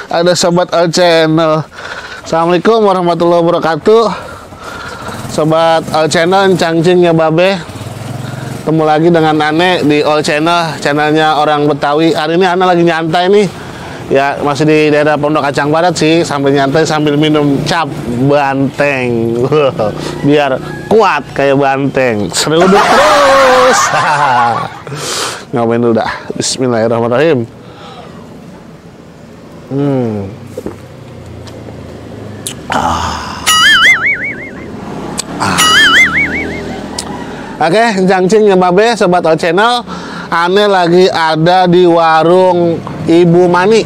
Ada sobat All Channel. Assalamualaikum warahmatullahi wabarakatuh. Sobat All Channel, cangcing ya babe. Ketemu lagi dengan Ane di All Channel, channelnya orang Betawi. Hari ini Ane lagi nyantai nih. Ya, masih di daerah Pondok Kacang Barat sih, sambil nyantai sambil minum cap banteng. Biar kuat kayak banteng. Seruduk terus. Ngapain dulu dah. Bismillahirrahmanirrahim. Oke, cangcing ya babe, sobat All Channel. Ane lagi ada di warung Ibu Mani.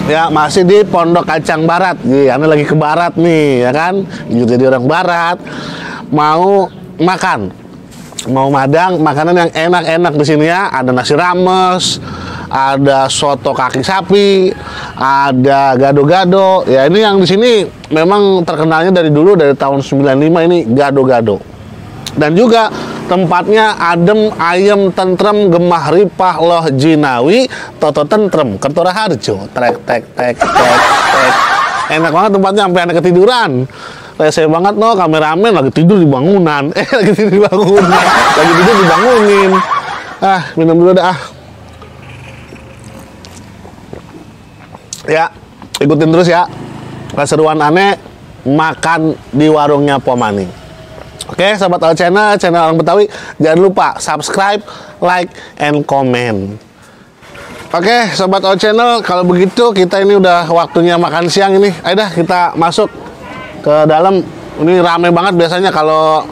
Ya, masih di Pondok Kacang Barat. Ane lagi ke barat nih, ya kan? Jadi orang barat mau makan. Mau madang makanan yang enak-enak di sini ya. Ada nasi rames, ada soto kaki sapi, ada gado-gado. Ya, ini yang di sini memang terkenalnya dari dulu, dari tahun 95 ini gado-gado. Dan juga tempatnya adem, ayem, tentrem, gemah ripah, loh jinawi, toto tentrem, Kertora Harjo, trek tek tek tek tek. Enak banget tempatnya, sampai anak ketiduran. Rese banget no, kameramen lagi tidur di bangunan. Lagi tidur di bangunan. Lagi tidur dibangunin. Minum dulu dah. Ya, ikutin terus ya. Keseruan Ane makan di warungnya Pomani. Oke, sahabat All Channel, channel orang Betawi, jangan lupa subscribe, like, and comment. Oke, sahabat All Channel, kalau begitu kita ini udah waktunya makan siang ini. Ayo dah kita masuk ke dalam. Ini rame banget biasanya kalau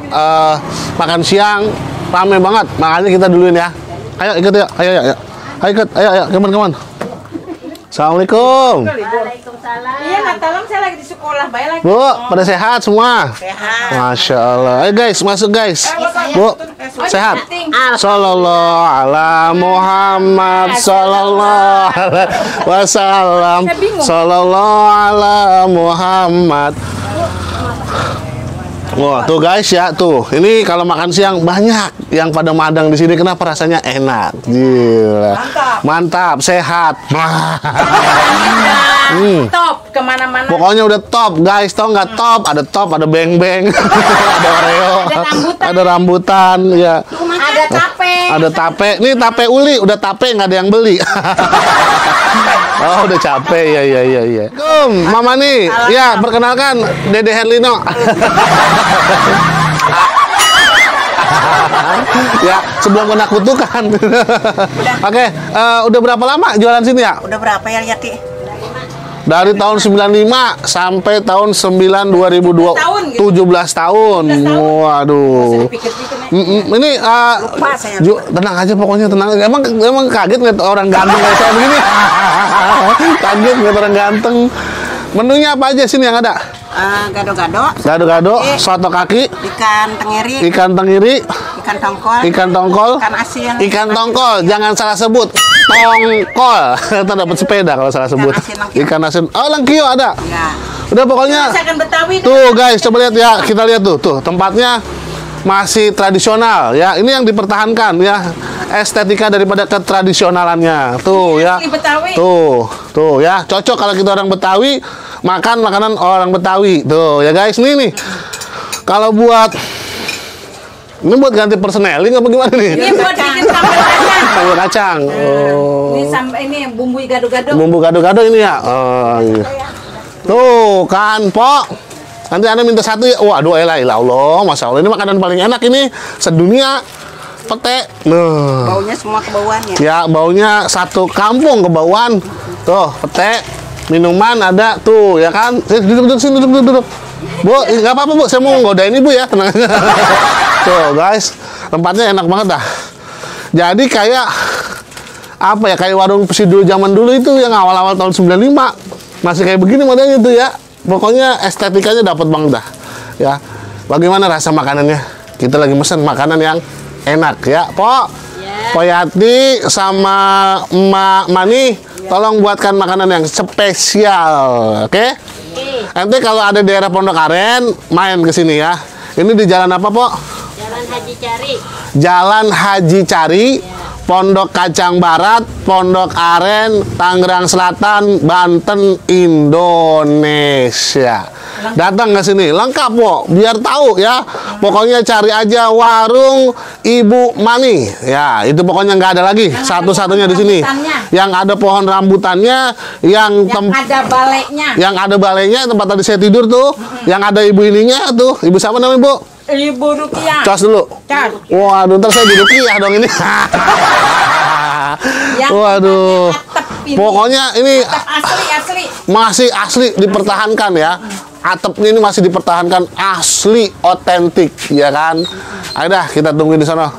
makan siang, rame banget. Makanya kita duluin ya. Ayo ikut ya, ayo ikut, ayo, kawan-kawan. Assalamualaikum. Waalaikumsalam. Iya, Natalam saya lagi di sekolah, bayar lagi. Bu, pada sehat semua? Sehat. Masya Allah. Ayo guys, masuk guys. Bu, sehat? Sallallahu ala Muhammad sallallahu alaihi wasallam. Sallallahu ala Muhammad. Wah, tuh guys ya, tuh. Ini kalau makan siang banyak yang pada madang di sini. Kenapa rasanya enak? Gila. Mantap, sehat. Top kemana-mana. Pokoknya udah top, guys. Tau nggak top? Ada top, ada beng-beng, ada Oreo, ada rambutan, ya. Ada tape. Ada tape. Nih tape uli, udah tape nggak ada yang beli. Oh, udah capek, ya. Mama nih, ya perkenalkan Dede Herlino. Ya, sebelum kena kutukan. Oke, udah berapa lama jualan sini ya? Udah berapa ya, Yati? Dari tahun 95 sampai tahun 2017 tahun. Waduh. Ini tenang aja pokoknya, tenang. Emang kaget ngeliat orang ganteng kayak saya begini. Kaget ngeliat orang ganteng. Menunya apa aja sini yang ada? Gado-gado. Gado-gado, soto kaki, ikan tenggiri, ikan tongkol, ikan tongkol, jangan salah sebut, tongkol. Kita dapat sepeda kalau salah sebut. Ikan asin. Oh, lengkio ada. Ya. Udah pokoknya. Tuh guys, coba lihat ya, kita lihat tuh tempatnya masih tradisional ya. Ini yang dipertahankan ya, estetika daripada ketradisionalannya. Tuh ya. Tuh ya, cocok kalau kita orang Betawi makan makanan orang Betawi. Tuh ya guys, nih. Kalau buat ini buat ganti personeling apa gimana nih? Ini buat bikin sambal kacang. Sambal kacang. Oh. Ini bumbu gado-gado. Bumbu gado-gado ini ya. Oh, iya. Tuh kan, Pok. Nanti Anda minta satu ya. Waduh, elah Allah, Masya Allah. Ini makanan paling enak ini sedunia. Pete. Baunya semua kebauan ya? Ya, baunya satu kampung kebauan. Tuh, pete. Minuman ada tuh, ya kan? Duduk. Bu, nggak apa-apa Bu, saya mau nggodain Ibu ya, tenang aja. Tuh guys, tempatnya enak banget dah. Jadi kayak apa ya, kayak warung pesidul zaman dulu itu yang awal-awal tahun 95. Masih kayak begini modelnya tuh ya. Pokoknya estetikanya dapat banget dah. Ya, bagaimana rasa makanannya? Kita lagi mesen makanan yang enak ya, Pok. Po Yati sama Emak Mani, tolong buatkan makanan yang spesial, oke? Nanti kalau ada daerah Pondok Aren, main ke sini ya. Ini di jalan apa, Pok? Jalan Haji Cari. Jalan Haji Cari, Pondok Kacang Barat, Pondok Aren, Tangerang Selatan, Banten, Indonesia. Datang ke sini, lengkap kok, biar tahu ya. Pokoknya cari aja warung Ibu Mani. Ya, itu pokoknya nggak ada lagi. Satu-satunya di sini. Yang ada pohon rambutannya, yang ada balainya. Yang ada balainya tempat tadi saya tidur tuh. Yang ada ibu ininya tuh. Ibu siapa namanya, Bu? Ibu Rukiah. Cas dulu. Cas. Waduh, ntar saya di Rukiah dong ini. Waduh. Pokoknya ini Asli. masih asli dipertahankan ya. Atapnya ini masih dipertahankan asli otentik ya kan. Ayo dah kita tungguin di sana.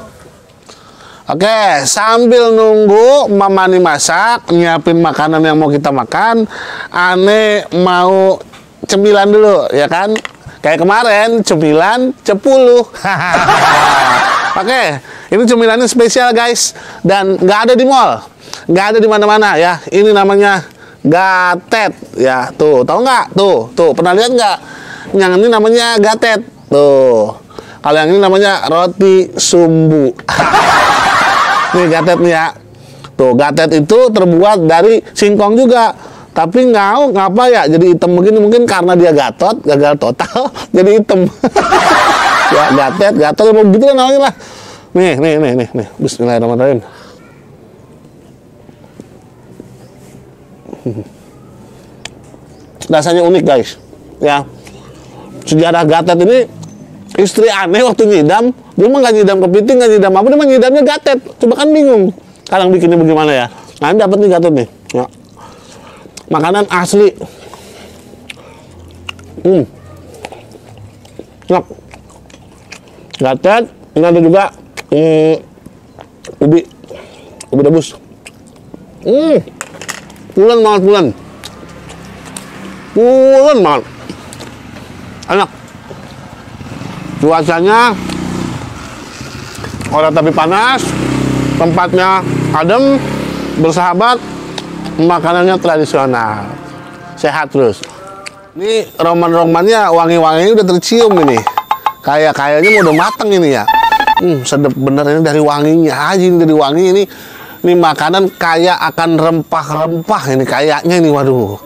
Oke, sambil nunggu Mama Mani masak, nyiapin makanan yang mau kita makan, Ane mau cemilan dulu ya kan. Kayak kemarin cemilan 10. Oke, ini cemilannya spesial guys dan nggak ada di mall, nggak ada di mana-mana ya. Ini namanya gatet ya, tuh tahu nggak? Tuh pernah lihat nggak? Yang ini namanya gatet tuh. Kalau yang ini namanya roti sumbu. Nih gatet nih ya. Tuh gatet itu terbuat dari singkong juga. Tapi ngapa ya jadi hitam begini, mungkin karena dia gatot, gagal total jadi hitam. Ya gatot begitu kan namanya lah. Nih. Bismillahirrahmanirrahim. Rasanya unik guys. Ya. Sejarah gatet ini istri Ane waktu nyidam, dia mah nggak nyidam kepiting, nggak nyidam apa, dia mah nyidamnya gatet. Coba kan bingung. Sekarang bikinnya bagaimana ya? Nah, ini dapat nih gatot nih. Ya. Makanan asli. Enak. Gatet, ini ada juga ubi rebus. Pulen banget. Enak. Cuacanya orang tapi panas, tempatnya adem, bersahabat, makanannya tradisional, sehat terus. Ini roman-romannya wangi-wanginya udah tercium ini. Kayaknya mau udah mateng ini ya. Sedap bener ini dari wanginya aja, ini dari wangi ini. Ini makanan kaya akan rempah-rempah ini kayaknya ini. Waduh,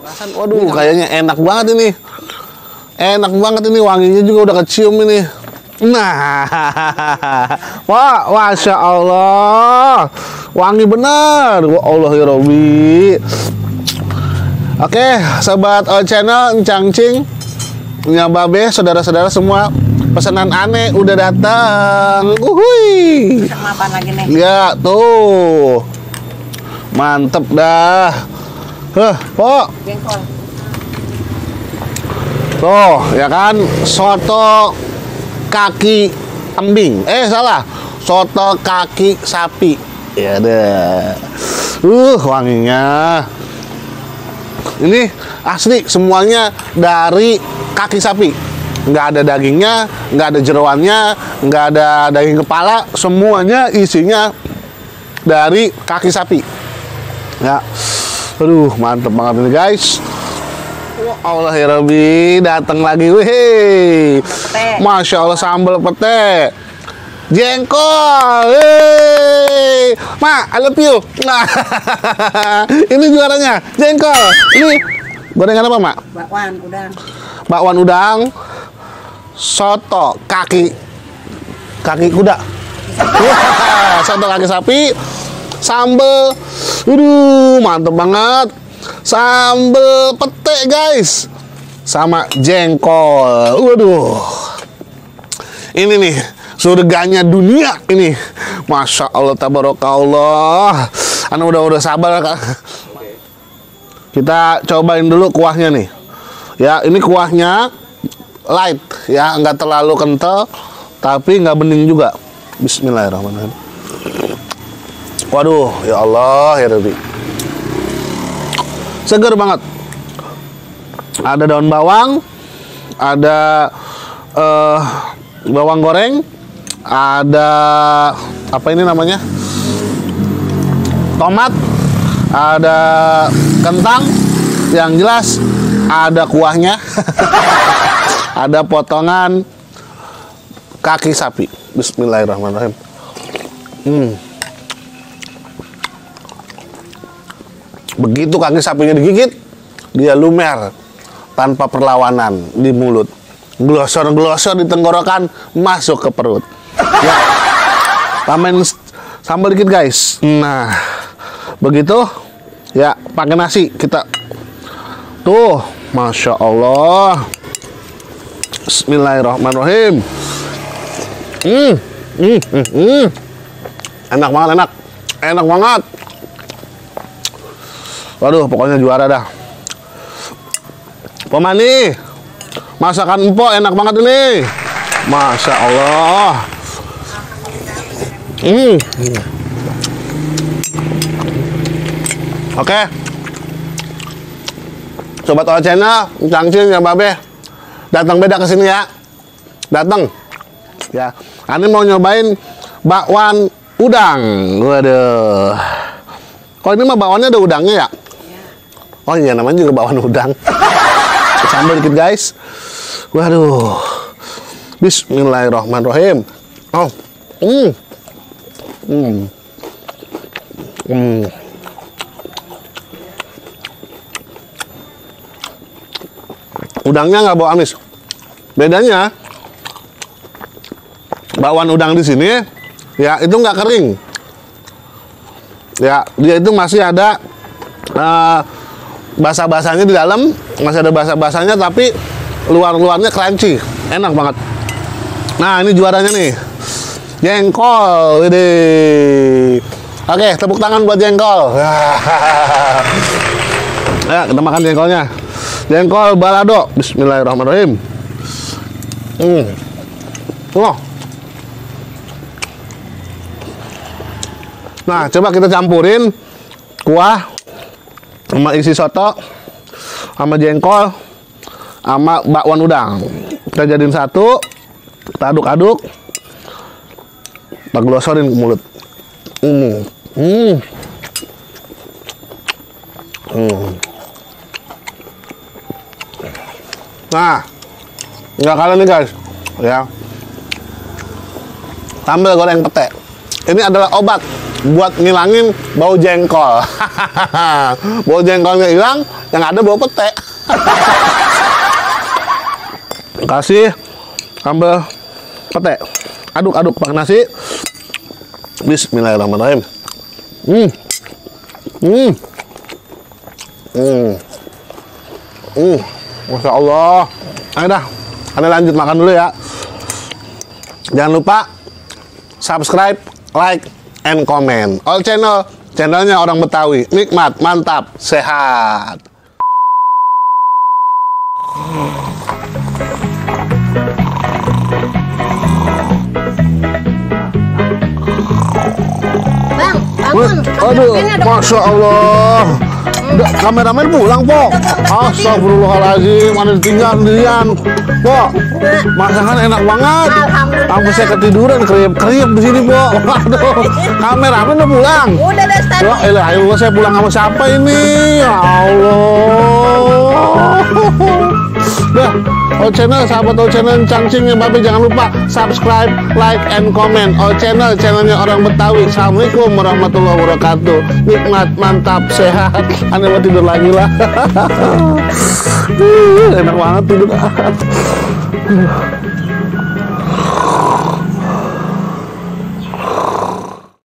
kayaknya enak banget ini. Enak banget ini, wanginya juga udah kecium ini. Nah, wah, masya Allah, wangi bener. Wah Allah ya Robi. Oke, sobat All Channel, Cangcing, Nyababe, saudara-saudara semua, pesanan Ane udah datang. Uhui. Sama apa lagi nih? Ya tuh, mantep dah. Po. Jengkol. Tuh, ya kan, soto kaki kambing. Salah. Soto kaki sapi. Ya deh. Wanginya. Ini asli semuanya dari kaki sapi. Nggak ada dagingnya, nggak ada jeroannya, nggak ada daging kepala. Semuanya isinya dari kaki sapi. Ya. Aduh, mantep banget ini guys. Allah ya Rabbi, datang lagi, weh. Masya Allah, sambal pete, jengkol, Ma, I love you. Nah, ini juaranya, jengkol. Ini gorengan apa, Mak? Bakwan udang, soto kaki kuda, soto kaki sapi, sambal, mantep banget. Sambal pete guys, sama jengkol. Waduh, ini nih surganya dunia ini. Masya Allah, tabarakallah. Anu udah sabar. Kita cobain dulu kuahnya nih. Ya, ini kuahnya light ya, nggak terlalu kental, tapi nggak bening juga. Bismillahirrahmanirrahim. Waduh, ya Allah ya Rabbi. Seger banget. Ada daun bawang, ada bawang goreng, ada apa ini namanya? Tomat, ada kentang, yang jelas ada kuahnya. Ada potongan kaki sapi. Bismillahirrahmanirrahim. Begitu kaki sapinya digigit, dia lumer tanpa perlawanan di mulut. Glosor-glosor di tenggorokan, masuk ke perut. Ya, tambahin sambal dikit guys. Nah, begitu ya, pakai nasi kita. Tuh, Masya Allah. Bismillahirrahmanirrahim. Enak banget, enak banget. Waduh, pokoknya juara dah. Pemani, masakan empok enak banget ini. Masya Allah. Oke. Sobat Olah Channel, Cangcing ya Babe. Datang beda ke sini ya. Datang. Ya. Ani mau nyobain bakwan udang. Waduh. Kok ini mah bakwannya ada udangnya ya? Oh iya, namanya juga bakwan udang. Sambal dikit guys. Waduh. Bismillahirrahmanirrahim. Oh. Udangnya nggak bau amis. Bedanya bakwan udang di sini ya itu nggak kering. Ya, dia itu masih ada basah-basahnya di dalam, masih ada basah-basahnya tapi luar-luarnya crunchy, enak banget. Nah, ini juaranya nih. Jengkol, ini. Oke, tepuk tangan buat jengkol. Ya, kita makan jengkolnya. Jengkol balado. Bismillahirrahmanirrahim. Oh. Nah, coba kita campurin kuah sama isi soto sama jengkol sama bakwan udang. Kita jadiin satu, kita aduk-aduk, kita glosorin ke mulut. Nah, nggak kalah nih guys, ya. Sambal goreng pete. Ini adalah obat buat ngilangin bau jengkol. Bau jengkolnya hilang, yang ada bau pete. Kasih sambal pete, aduk-aduk pakai nasi. Bismillahirrahmanirrahim. Masya Allah. Ayo dah, Anda lanjut makan dulu ya. Jangan lupa subscribe, like, and comment. All Channel, channelnya orang Betawi. Nikmat, mantap, sehat. Bang, bangun. Aduh, Masya Allah. Kameramen pulang, Po. Astagfirullahaladzim, mana ditinggal sendirian. Po, masakan enak banget. Sampai saya ketiduran, kriep-kriep di sini, Po. Aduh, kameramen udah pulang. Udah deh, Stan. Ya elah, ayo saya pulang sama siapa ini? Ya Allah. Dah, All Channel, sahabat All Channel, Cangcing ya Babe, jangan lupa subscribe, like, and comment. All Channel, channelnya orang Betawi. Assalamualaikum warahmatullahi wabarakatuh. Nikmat, mantap, sehat. Anda mau tidur lagi lah. Enak banget tidur.